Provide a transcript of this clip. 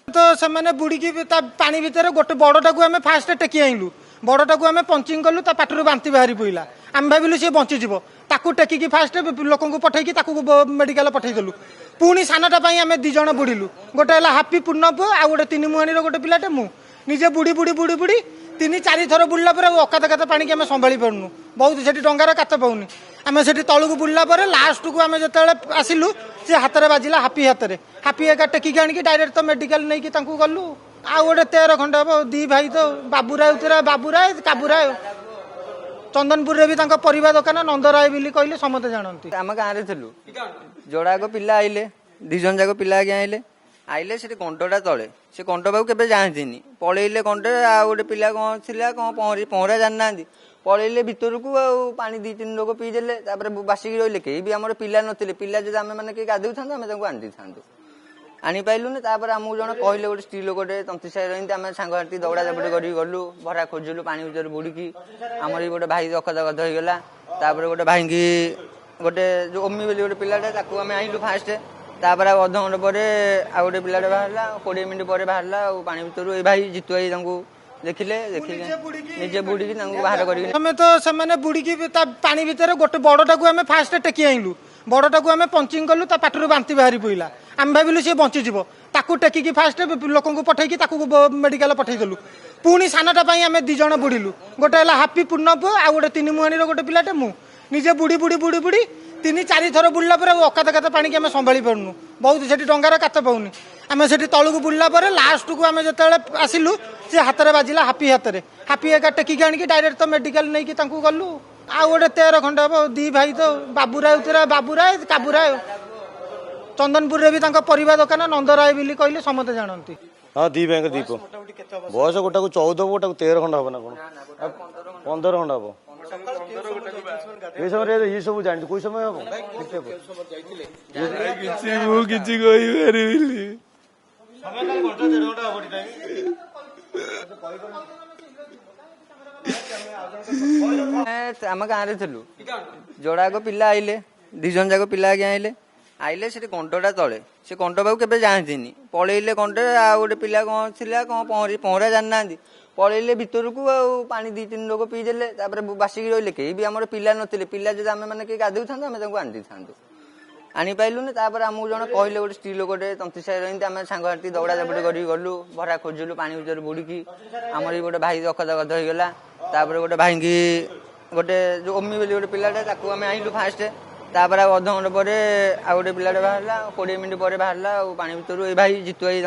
तो से बुड़ी पानी भितर गोटे बड़टा को आम फास्ट टेकी आइलु बड़टा को आम पंचिंग कलु पाटर बांति बाहरी पड़ा आम भाविलु सी बंचीज ताकू टेकिकी फास्ट लोक पठेकी मेडिकल पठेदेलु पुणी सानटा आम दी जन बुड़िलु गोटे है हापी पूर्ण पु आ गोटे 3 मुहाणी गोटे पिलाटे मु निजे बुड़ी बुड़ी बुड़ी बुड़ी 3-4 थर बुड़ला अकात कात पानी आम संभाली पार्नु बहुत से डंगार कात पाऊनी आम से तलू को बुड़ला लास्ट को आम जो आसिलु से हाथ में बाजिला हापी एका टेकिकी आनिकी डायरेक्ट तो मेडिकल नहीं गलु आ गोटे 13 खंड हम दी भाई तो बाबूराय काबूराय चंदनपुर रे भी परिवा दुकान नंदराय बोली कहले समस्त जानती आम गाँव में जोड़ाक पिला आइले 2 जन जाक पिला आगे आइले से कंटटा तले से कंट पाक के जानती पलैले कंटे आ गोटे पिला कौन थी कौन पहरा जाना पलैले भितर को पानी 2-3 लोग पीदेले बासिक रही कहीं भी आम पिला नथिले पिला जो आम मैंने गाधो था आम आनी था आनी पाइलुनि आमको जन कहले गोटे स्त्री लोकटे तंती साई रही आम सांगसाथी दौड़ा दबड़ी कर गलु भरा खोजिलु पानी भर बुड़की आमर गोटे भाई अखद गद होगला गोटे भाई की गोटे जो ओमी बोली गोटे पिलाटे आम आइलु फास्ट तापर अध घंटे पर आ गोटे पिलाटे बाहर 20 मिनट पर बाहर पानी भर ये भाई जीतु भाई देखिले निजे बुड़ी बाहर कर तो से बुड़ी पानी भितर गोटे बड़टा को आम फास्ट टेकी आइलु बड़टा को आम पंचिंग कलु पाटर बांति बाहरी पड़ा आम भाविलु सी बंचीज ताकू टेकिकी फास्ट लोक पठेकी मेडिकल पठेदेलु पुणी सानटा आम 2 जन बुड़िलु गोटे है हापी पूर्ण पु आ गोटे 3 मुहाणी गोटे पिलाटे मु निजे बुड़ी बुड़ी बुड़ी बुड़ी 3-4 थर बुड़ला अकात कात पानी आम संभाली पार्नु बहुत से डंगार कात पाऊनी आम से तलू को बुड़ला लास्ट को आम जो आसिलु से हाथ में बाजिला हापी एका टेकिकी आनिकी डायरेक्ट तो मेडिकल नहीं गलु आ गोटे 13 खंड हम दी भाई तो बाबूराय काबूराय चंदनपुर रे भी परिवा दुकान नंदराय बोली कहले समस्त जानती हाँ दी बैंक दीप बयस गोटा को 14 गोटा को 13 खंड हम ना कौन 15 खंड हम ये समय ये सब जानते कोई समय हम आम गाँव में जोड़ाक पिला आइले 2 जन जाक पिला आगे आइले से कंटटा तले से कंट पाक के जानती पलैले कंटे आ गोटे पिला कौन थी कौन पहरा जाना पलैले भितर को पानी 2-3 लोग पीदेले बासिक रही कहीं भी आम पिला नथिले पिला जो आम मैंने गाधो था आम आनी था आनी पाइलुनि आमको जन कहले गोटे स्त्री लोकटे तंती साई रही आम सांगसाथी दौड़ा दबड़ी कर गलु भरा खोजिलु पानी भर बुड़की आमर गोटे भाई अखद गद होगला गोटे भाई की गोटे जो ओमी बोली गोटे पिलाटे आम आइलु फास्ट तापर अध घंटे पर आ गोटे पिलाटे बाहर 20 मिनट पर बाहर पानी भर ये भाई जीतु भाई